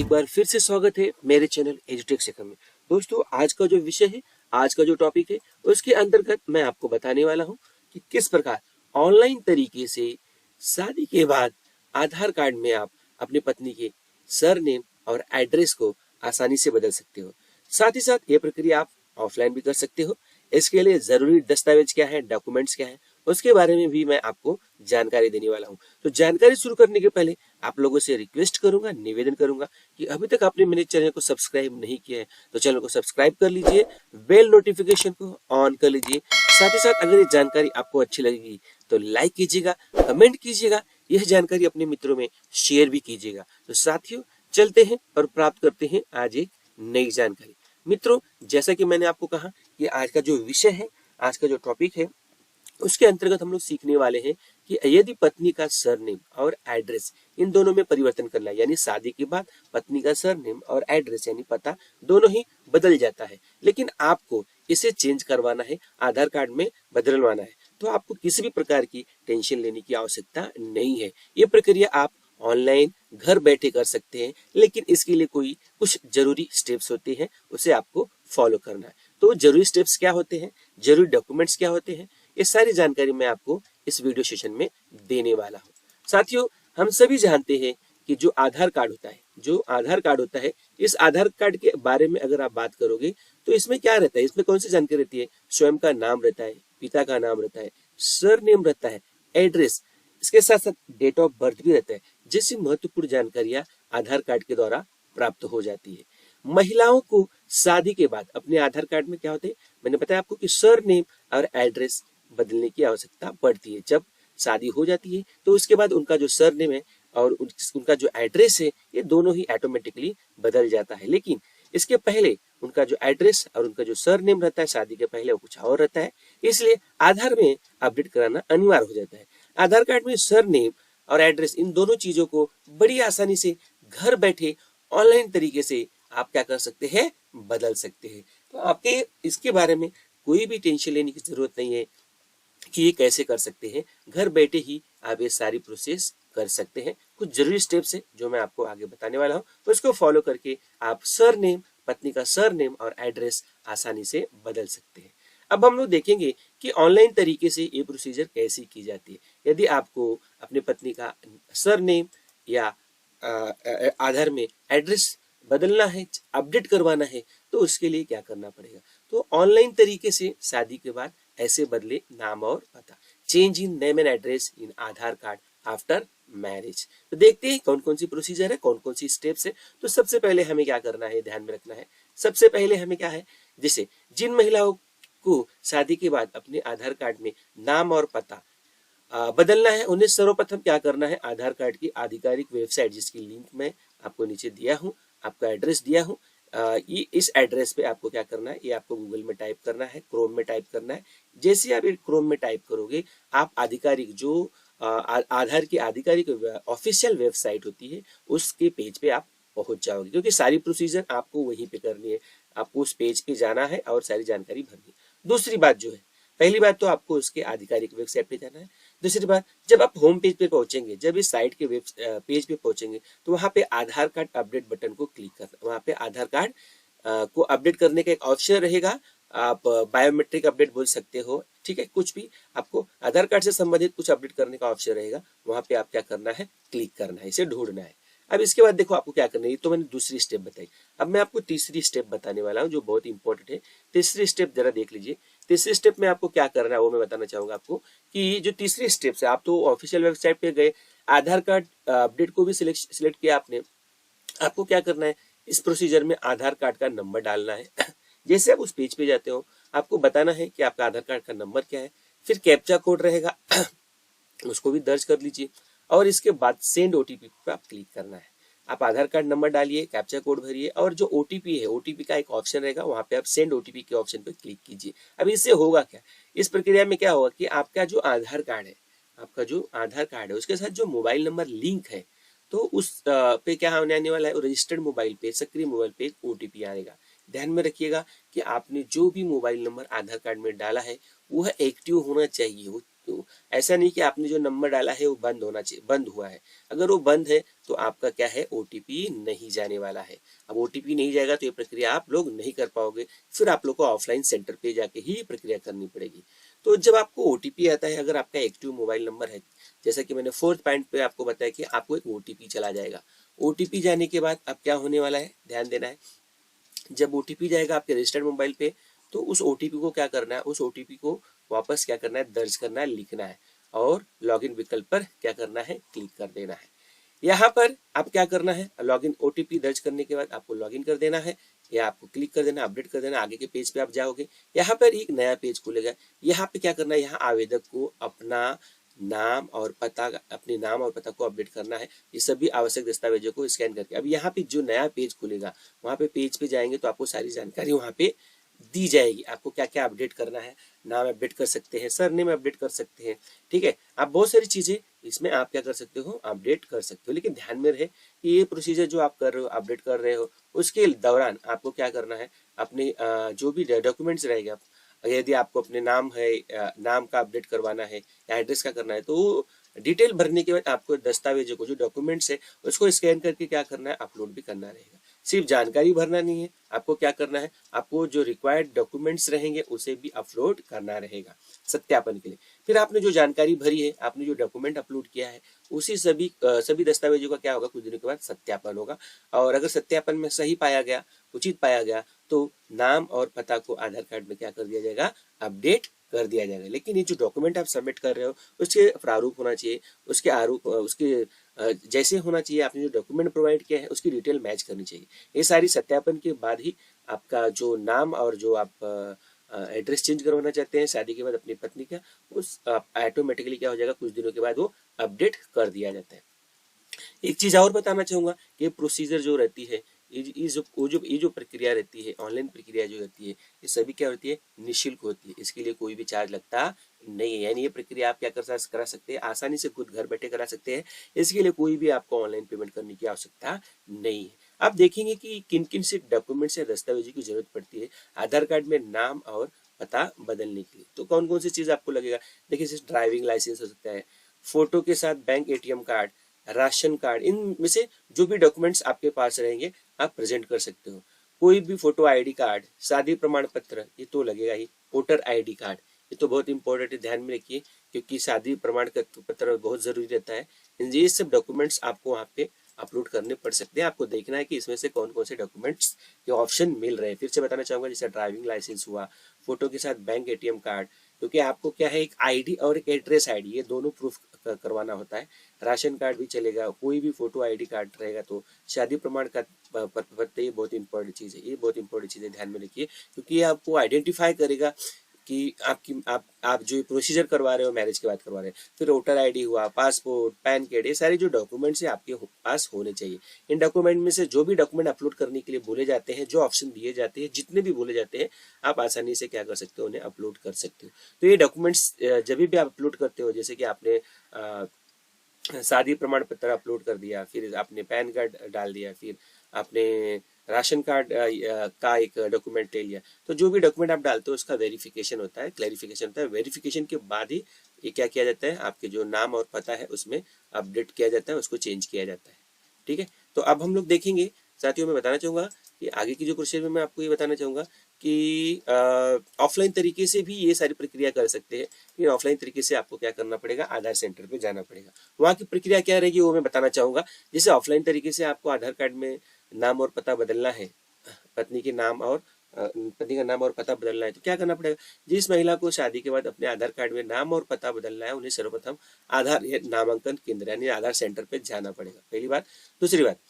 बार फिर से स्वागत है मेरे चैनल एजुटेक शिखर में। दोस्तों, आज का जो विषय है, आज का जो टॉपिक है, उसके अंतर्गत मैं आपको बताने वाला हूं कि किस प्रकार ऑनलाइन तरीके से शादी के बाद आधार कार्ड में आप अपनी पत्नी के सरनेम और एड्रेस को आसानी से बदल सकते हो। साथ ही साथ ये प्रक्रिया आप ऑफलाइन भी कर सकते हो। इसके लिए जरूरी दस्तावेज क्या है, डॉक्यूमेंट्स क्या है, उसके बारे में भी मैं आपको जानकारी देने वाला हूं। तो जानकारी शुरू करने के पहले आप लोगों से रिक्वेस्ट करूंगा, निवेदन करूंगा कि अभी तक आपने मेरे चैनल को सब्सक्राइब नहीं किया है तो चैनल को सब्सक्राइब कर लीजिए, बेल नोटिफिकेशन को ऑन कर लीजिए। साथ ही साथ अगर ये जानकारी आपको अच्छी लगेगी तो लाइक कीजिएगा, कमेंट कीजिएगा, यह जानकारी अपने मित्रों में शेयर भी कीजिएगा। तो साथियों, चलते हैं और प्राप्त करते हैं आज एक नई जानकारी। मित्रों, जैसा कि मैंने आपको कहा कि आज का जो विषय है, आज का जो टॉपिक है, उसके अंतर्गत हम लोग सीखने वाले हैं कि यदि पत्नी का सरनेम और एड्रेस इन दोनों में परिवर्तन करना है, यानी शादी के बाद पत्नी का सरनेम और एड्रेस यानी पता दोनों ही बदल जाता है, लेकिन आपको इसे चेंज करवाना है, आधार कार्ड में बदलवाना है, तो आपको किसी भी प्रकार की टेंशन लेने की आवश्यकता नहीं है। ये प्रक्रिया आप ऑनलाइन घर बैठे कर सकते हैं, लेकिन इसके लिए कुछ जरूरी स्टेप्स होते हैं, उसे आपको फॉलो करना है। तो जरूरी स्टेप्स क्या होते हैं, जरूरी डॉक्यूमेंट्स क्या होते हैं, ये सारी जानकारी मैं आपको इस वीडियो सेशन में देने वाला हूँ। साथियों, हम सभी जानते हैं कि जो आधार कार्ड होता है, इस आधार कार्ड के बारे में अगर आप बात करोगे तो इसमें क्या रहता है, इसमें कौन सी जानकारी रहती है? स्वयं का नाम रहता है, पिता का नाम रहता है, सरनेम रहता है, एड्रेस, इसके साथ साथ डेट ऑफ बर्थ भी रहता है, जैसी महत्वपूर्ण जानकारियां आधार कार्ड के द्वारा प्राप्त हो जाती है। महिलाओं को शादी के बाद अपने आधार कार्ड में क्या होते हैं, मैंने बताया आपको कि सरनेम और एड्रेस बदलने की आवश्यकता पड़ती है। जब शादी हो जाती है तो उसके बाद उनका जो सरनेम है और उनका जो एड्रेस है, ये दोनों ही ऑटोमेटिकली बदल जाता है। लेकिन इसके पहले उनका जो एड्रेस और उनका जो सरनेम रहता है शादी के पहले, वो कुछ और रहता है, इसलिए आधार में अपडेट कराना अनिवार्य हो जाता है। आधार कार्ड में सरनेम और एड्रेस इन दोनों चीजों को बड़ी आसानी से घर बैठे ऑनलाइन तरीके से आप क्या कर सकते हैं, बदल सकते हैं। तो आपके इसके बारे में कोई भी टेंशन लेने की जरूरत नहीं है कि ये कैसे कर सकते हैं। घर बैठे ही आप ये सारी प्रोसेस कर सकते हैं। कुछ जरूरी स्टेप्स है जो मैं आपको आगे बताने वाला हूँ, तो इसको फॉलो करके आप सरनेम, पत्नी का सरनेम और एड्रेस आसानी से बदल सकते हैं। अब हम लोग देखेंगे कि ऑनलाइन तरीके से ये प्रोसीजर कैसे की जाती है। यदि आपको अपनी पत्नी का सरनेम या आधार में एड्रेस बदलना है, अपडेट करवाना है, तो उसके लिए क्या करना पड़ेगा? तो ऑनलाइन तरीके से शादी के बाद ऐसे बदले नाम और पता, change in name and address in Aadhaar card after marriage. तो देखते हैं कौन कौन सी प्रोसीजर है, कौन कौन सी स्टेप्स है। तो सबसे पहले हमें क्या करना है, ध्यान में रखना है, सबसे पहले हमें क्या है, जैसे जिन महिलाओं को शादी के बाद अपने आधार कार्ड में नाम और पता बदलना है, उन्हें सर्वप्रथम क्या करना है, आधार कार्ड की आधिकारिक वेबसाइट, जिसकी लिंक मैं आपको नीचे दिया हूँ, आपका एड्रेस दिया हूँ, ये इस एड्रेस पे आपको क्या करना है, ये आपको गूगल में टाइप करना है, क्रोम में टाइप करना है। जैसे आप ये क्रोम में टाइप करोगे, आप आधिकारिक जो आधार की आधिकारिक ऑफिशियल वेबसाइट होती है, उसके पेज पे आप पहुंच जाओगे, क्योंकि सारी प्रोसीजर आपको वहीं पे करनी है। आपको उस पेज पे जाना है और सारी जानकारी भरनी है। दूसरी बात जो है, पहली बात तो आपको उसके आधिकारिक वेबसाइट पे जाना है। दूसरी बात, जब आप होम पेज पे पहुंचेंगे, जब इस साइट के वेब पेज पे पहुंचेंगे, तो वहां पे आधार कार्ड अपडेट बटन को क्लिक करना। वहां पे आधार कार्ड को अपडेट करने का एक ऑप्शन रहेगा। आप बायोमेट्रिक अपडेट बोल सकते हो, ठीक है, कुछ भी आपको आधार कार्ड से संबंधित कुछ अपडेट करने का ऑप्शन रहेगा, वहां पे आप क्या करना है, क्लिक करना है, इसे ढूंढना है। अब इसके बाद देखो आपको क्या करना है, ये तो मैंने दूसरी स्टेप बताई। अब मैं आपको तीसरी स्टेप बताने वाला हूँ, जो बहुत इंपॉर्टेंट है। तीसरी स्टेप जरा देख लीजिए। तीसरी स्टेप में आपको क्या करना है वो मैं बताना चाहूंगा आपको, कि जो तीसरी स्टेप है, आप तो ऑफिशियल वेबसाइट पे गए, आधार कार्ड अपडेट को भी सिलेक्ट किया आपने। आपको क्या करना है, इस प्रोसीजर में आधार कार्ड का नंबर डालना है। जैसे आप उस पेज पे जाते हो, आपको बताना है कि आपका आधार कार्ड का नंबर क्या है, फिर कैप्चा कोड रहेगा, उसको भी दर्ज कर लीजिए, और इसके बाद सेंड ओटीपी पे आप क्लिक करना है। आप आधार कार्ड नंबर डालिए, कैप्चा कोड भरिए, और जो ओटीपी है, ओटीपी का एक ऑप्शन रहेगा, वहां पे आप सेंड ओटीपी के ऑप्शन पे क्लिक कीजिए। अब इससे होगा क्या, इस प्रक्रिया में क्या होगा कि आपका जो आधार कार्ड है, उसके साथ जो मोबाइल नंबर लिंक है, तो उस पे क्या होने आने वाला है, रजिस्टर्ड मोबाइल पे, सक्रिय मोबाइल पे एक ओटीपी आएगा। ध्यान में रखिएगा कि आपने जो भी मोबाइल नंबर आधार कार्ड में डाला है, वह एक्टिव होना चाहिए, तो ऐसा नहीं कि आपने जो नंबर डाला है वो बंद होना चाहिए, बंद हुआ है। अगर वो बंद है तो आपका क्या है, ओटीपी नहीं जाने वाला है। अब ओटीपी नहीं जाएगा तो ये प्रक्रिया आप लोग नहीं कर पाओगे, फिर आप लोग को ऑफलाइन सेंटर पे जाके ही प्रक्रिया करनी पड़ेगी। तो जब आपको ओटीपी आता है, अगर आपका एक्टिव मोबाइल नंबर है, जैसा कि मैंने 4th पॉइंट पे आपको बताया कि आपको एक ओटीपी चला जाएगा। ओटीपी जाने के बाद अब क्या होने वाला है, ध्यान देना है। जब ओटीपी जाएगा आपके रजिस्टर्ड मोबाइल पे, तो उस ओटीपी को क्या करना है, उस ओटीपी को वापस क्या करना है, दर्ज करना है, लिखना है, और लॉगिन विकल्प पर क्या करना है, क्लिक कर देना है। यहाँ पर आप क्या करना है, लॉगिन ओटीपी दर्ज करने के बाद आपको लॉगिन कर देना है, या आपको क्लिक कर देना, अपडेट कर देना, आगे के पेज पे आप जाओगे। यहाँ पर एक नया पेज खुलेगा। यहाँ पे क्या करना है, यहाँ आवेदक को अपना नाम और पता, अपने नाम और पता को अपडेट करना है। ये सभी आवश्यक दस्तावेजों को स्कैन करके, अब यहाँ पे जो नया पेज खुलेगा, वहाँ पे पेज पे जाएंगे तो आपको सारी जानकारी वहाँ पे दी जाएगी। आपको क्या क्या अपडेट करना है, नाम अपडेट कर सकते हैं, सरनेम अपडेट कर सकते हैं, ठीक है। आप बहुत सारी चीजें इसमें आप क्या कर सकते हो, अपडेट कर सकते हो। लेकिन ध्यान में रहे कि ये प्रोसीजर जो आप कर रहे हो, अपडेट कर रहे हो, उसके दौरान आपको क्या करना है, अपने जो भी डॉक्यूमेंट्स रहेगा, यदि आपको अपने नाम है, नाम का अपडेट करवाना है या एड्रेस का करना है, तो डिटेल भरने के बाद आपको दस्तावेजों को, जो डॉक्यूमेंट्स है, उसको स्कैन करके क्या करना है, अपलोड भी करना रहेगा। सिर्फ जानकारी भरना नहीं है, आपको क्या करना है, आपको जो रिक्वायर्ड डॉक्यूमेंट्स रहेंगे उसे भी अपलोड करना रहेगा सत्यापन के लिए। फिर आपने जो जानकारी भरी है, आपने जो डॉक्यूमेंट अपलोड किया है, उसी सभी दस्तावेजों का क्या होगा, कुछ दिनों के बाद सत्यापन होगा। और अगर सत्यापन में सही पाया गया, उचित पाया गया, तो नाम और पता को आधार कार्ड में क्या कर दिया जाएगा, अपडेट कर दिया जाएगा। लेकिन ये जो डॉक्यूमेंट आप सबमिट कर रहे हो, उसके प्रारूप होना चाहिए, उसके आरूप, उसके जैसे होना चाहिए, आपने जो डॉक्यूमेंट प्रोवाइड किया है उसकी डिटेल मैच करनी चाहिए। ये सारी सत्यापन के बाद ही आपका जो नाम और जो आप एड्रेस चेंज करवाना चाहते हैं शादी के बाद अपनी पत्नी का, उस ऑटोमेटिकली क्या हो जाएगा, कुछ दिनों के बाद वो अपडेट कर दिया जाता है। एक चीज और बताना चाहूंगा कि प्रोसीजर जो रहती है, ये जो प्रक्रिया रहती है, ऑनलाइन प्रक्रिया जो रहती है, ये सभी क्या होती है, निःशुल्क होती है। इसके लिए कोई भी चार्ज लगता नहीं है। यानी ये प्रक्रिया आप क्या करा सकते हैं, आसानी से खुद घर बैठे करा सकते हैं। इसके लिए कोई भी आपको ऑनलाइन पेमेंट करने की आवश्यकता नहीं है। आप देखेंगे कि किन किन से डॉक्यूमेंट्स या दस्तावेजों की जरूरत पड़ती है आधार कार्ड में नाम और पता बदलने के लिए। तो कौन कौन सी चीज आपको लगेगा, देखिए जैसे ड्राइविंग लाइसेंस हो सकता है, फोटो के साथ bank ATM card, ration card, इनमें से जो भी डॉक्यूमेंट्स आपके पास रहेंगे आप प्रेजेंट कर सकते हो। कोई भी फोटो आईडी कार्ड, शादी प्रमाण पत्र, ये तो लगेगा ही। वोटर आईडी कार्ड, ये तो बहुत इंपॉर्टेंट है, ध्यान में रखिए, क्योंकि शादी प्रमाण पत्र बहुत जरूरी रहता है। ये सब डॉक्यूमेंट्स आपको वहाँ पे अपलोड करने पड़ सकते हैं। आपको देखना है कि इसमें से कौन कौन से डॉक्यूमेंट्स के ऑप्शन मिल रहे हैं। फिर से बताना चाहूंगा, जैसे ड्राइविंग लाइसेंस हुआ, फोटो के साथ बैंक एटीएम कार्ड, क्योंकि आपको क्या है, एक आईडी और एक एड्रेस आईडी, ये दोनों प्रूफ करवाना होता है। राशन कार्ड भी चलेगा, कोई भी फोटो आईडी कार्ड रहेगा, तो शादी प्रमाण का पत्र, ये बहुत इंपॉर्टेंट चीज है, ये बहुत इंपॉर्टेंट चीज है, ध्यान में रखिए, क्योंकि ये आपको आइडेंटिफाई करेगा कि आप जो प्रोसीजर करवा रहे हो, मैरिज के बाद करवा रहे हैं। फिर वोटर आईडी हुआ, पासपोर्ट, पैन कार्ड, ये सारे जो डॉक्यूमेंट्स है आपके पास होने चाहिए। इन डॉक्यूमेंट में से जो भी डॉक्यूमेंट अपलोड करने के लिए बोले जाते हैं, जो ऑप्शन दिए जाते हैं, जितने भी बोले जाते हैं, आप आसानी से क्या कर सकते हो, उन्हें अपलोड कर सकते हो। तो ये डॉक्यूमेंट्स जब भी आप अपलोड करते हो, जैसे कि आपने शादी प्रमाण पत्र अपलोड कर दिया, फिर आपने पैन कार्ड डाल दिया, फिर आपने राशन कार्ड का एक डॉक्यूमेंट ले लिया, तो जो भी डॉक्यूमेंट आप डालते हो उसका वेरिफिकेशन होता है, क्लैरिफिकेशन होता है। वेरिफिकेशन के बाद ही ये क्या किया जाता है, आपके जो नाम और पता है उसमें अपडेट किया जाता है, उसको चेंज किया जाता है। ठीक है, तो अब हम लोग देखेंगे साथियों, मैं बताना चाहूंगा कि आगे की जो प्रोसेस में मैं आपको ये बताना चाहूंगा कि ऑफलाइन तरीके से भी ये सारी प्रक्रिया कर सकते हैं। लेकिन ऑफलाइन तरीके से आपको क्या करना पड़ेगा, आधार सेंटर पे जाना पड़ेगा। वहाँ की प्रक्रिया क्या रहेगी वो मैं बताना चाहूंगा। जैसे ऑफलाइन तरीके से आपको आधार कार्ड में नाम और पता बदलना है, पत्नी के नाम और पत्नी का नाम और पता बदलना है, तो क्या करना पड़ेगा, जिस महिला को शादी के बाद अपने आधार कार्ड में नाम और पता बदलना है, उन्हें सर्वप्रथम आधार नामांकन केंद्र यानी आधार सेंटर पे जाना पड़ेगा, पहली बात। दूसरी बात,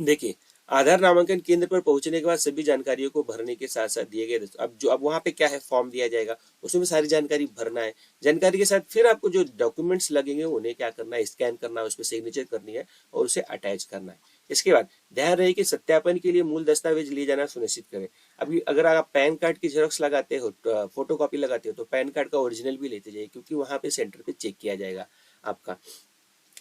देखिए आधार नामांकन केंद्र पर पहुंचने के बाद सभी जानकारियों को भरने के साथ साथ दिए गए अब वहाँ पे क्या है, फॉर्म दिया जाएगा, उसमें सारी जानकारी भरना है। जानकारी के साथ फिर आपको जो डॉक्यूमेंट्स लगेंगे उन्हें क्या करना है, स्कैन करना है, उस पर सिग्नेचर करनी है और उसे अटैच करना है। इसके बाद ध्यान रहे कि सत्यापन के लिए मूल दस्तावेज ले जाना सुनिश्चित करें। अभी अगर आप पैन कार्ड की जेरॉक्स लगाते हो, फोटो कॉपी लगाते हो, तो पैन कार्ड का ओरिजिनल भी लेते जाइए, क्योंकि वहाँ पे सेंटर पे चेक किया जाएगा आपका।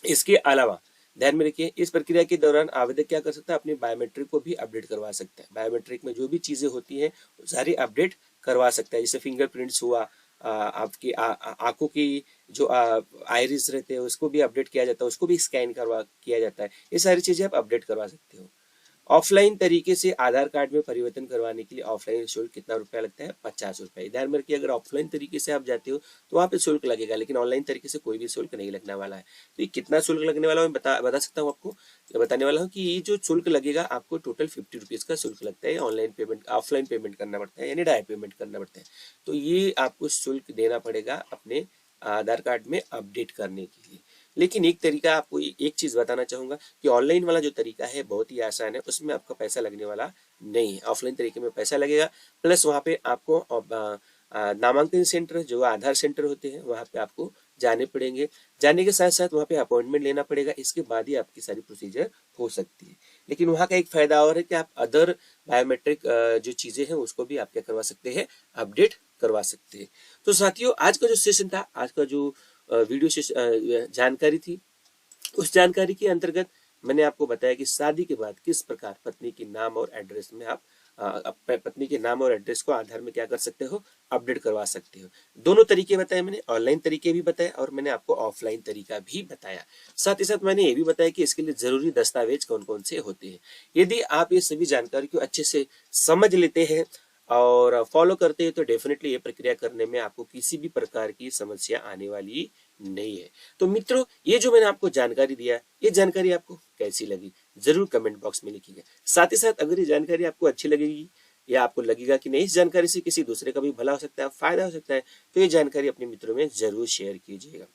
इसके अलावा ध्यान में रखिए, इस प्रक्रिया के दौरान आवेदक क्या कर सकता है, अपनी बायोमेट्रिक को भी अपडेट करवा सकता है। बायोमेट्रिक में जो भी चीजें होती हैं सारी अपडेट करवा सकता है, जैसे फिंगरप्रिंट्स हुआ, आपकी आंखों की जो आइरिस रहते हैं उसको भी अपडेट किया जाता है, उसको भी स्कैन किया जाता है। ये सारी चीजें आप अपडेट करवा सकते हो। ऑफलाइन तरीके से आधार कार्ड में परिवर्तन करवाने के लिए ऑफलाइन शुल्क कितना रुपया लगता है? 50 रुपये। ध्यान में रखिए, अगर ऑफलाइन तरीके से आप जाते हो तो वहाँ पे शुल्क लगेगा, लेकिन ऑनलाइन तरीके से कोई भी शुल्क नहीं लगने वाला है। तो ये कितना शुल्क लगने वाला है मैं बता सकता हूँ आपको, बताने वाला हूँ कि ये जो शुल्क लगेगा आपको टोटल 50 रुपीज का शुल्क लगता है। ऑनलाइन पेमेंट, ऑफलाइन पेमेंट करना पड़ता है, यानी डायरेक्ट पेमेंट करना पड़ता है। तो ये आपको शुल्क देना पड़ेगा अपने आधार कार्ड में अपडेट करने के लिए। लेकिन एक तरीका आपको एक चीज बताना चाहूंगा कि ऑनलाइन वाला जो तरीका है बहुत ही आसान है, उसमें आपका पैसा लगने वाला नहीं है। ऑफलाइन तरीके में पैसा लगेगा, प्लस वहाँ पे आपको नामांकन सेंटर जो आधार सेंटर होते हैं वहाँ पे आपको जाने पड़ेंगे। जाने के साथ साथ वहाँ पे अपॉइंटमेंट लेना पड़ेगा, इसके बाद ही आपकी सारी प्रोसीजर हो सकती है। लेकिन वहाँ का एक फायदा और है कि आप अदर बायोमेट्रिक जो चीजें हैं उसको भी आप क्या करवा सकते हैं, अपडेट करवा सकते हैं। तो साथियों, आज का जो सेशन था, आज का जो वीडियो से जानकारी थी, उस जानकारी के अंतर्गत मैंने आपको बताया कि शादी के बाद किस प्रकार पत्नी के नाम और एड्रेस में आप पत्नी के नाम और एड्रेस को आधार में क्या कर सकते हो, अपडेट करवा सकते हो। दोनों तरीके बताए मैंने, ऑनलाइन तरीके भी बताया और मैंने आपको ऑफलाइन तरीका भी बताया। साथ ही साथ मैंने ये भी बताया कि इसके लिए जरूरी दस्तावेज कौन कौन से होते हैं। यदि आप ये सभी जानकारी को अच्छे से समझ लेते हैं और फॉलो करते हैं तो डेफिनेटली ये प्रक्रिया करने में आपको किसी भी प्रकार की समस्या आने वाली नहीं है। तो मित्रों, ये जो मैंने आपको जानकारी दिया, ये जानकारी आपको कैसी लगी जरूर कमेंट बॉक्स में लिखिएगा। साथ ही साथ अगर ये जानकारी आपको अच्छी लगेगी या आपको लगेगा कि नहीं, इस जानकारी से किसी दूसरे का भी भला हो सकता है, फायदा हो सकता है, तो ये जानकारी अपने मित्रों में जरूर शेयर कीजिएगा।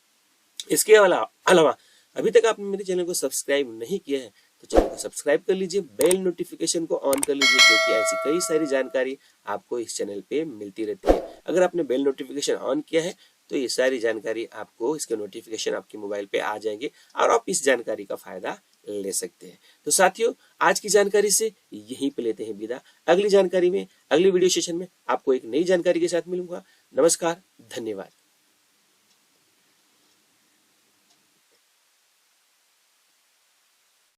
इसके अलावा अभी तक आपने मेरे चैनल को सब्सक्राइब नहीं किया है तो चैनल को सब्सक्राइब कर लीजिए, बेल नोटिफिकेशन को ऑन कर लीजिए, क्योंकि ऐसी कई सारी जानकारी आपको इस चैनल पे मिलती रहती है। अगर आपने बेल नोटिफिकेशन ऑन किया है तो ये सारी जानकारी आपको, इसके नोटिफिकेशन आपके मोबाइल पे आ जाएंगे और आप इस जानकारी का फायदा ले सकते हैं। तो साथियों, आज की जानकारी से यहीं पे लेते हैं विदा। अगली जानकारी में, अगली वीडियो सेशन में आपको एक नई जानकारी के साथ मिलूंगा। नमस्कार, धन्यवाद।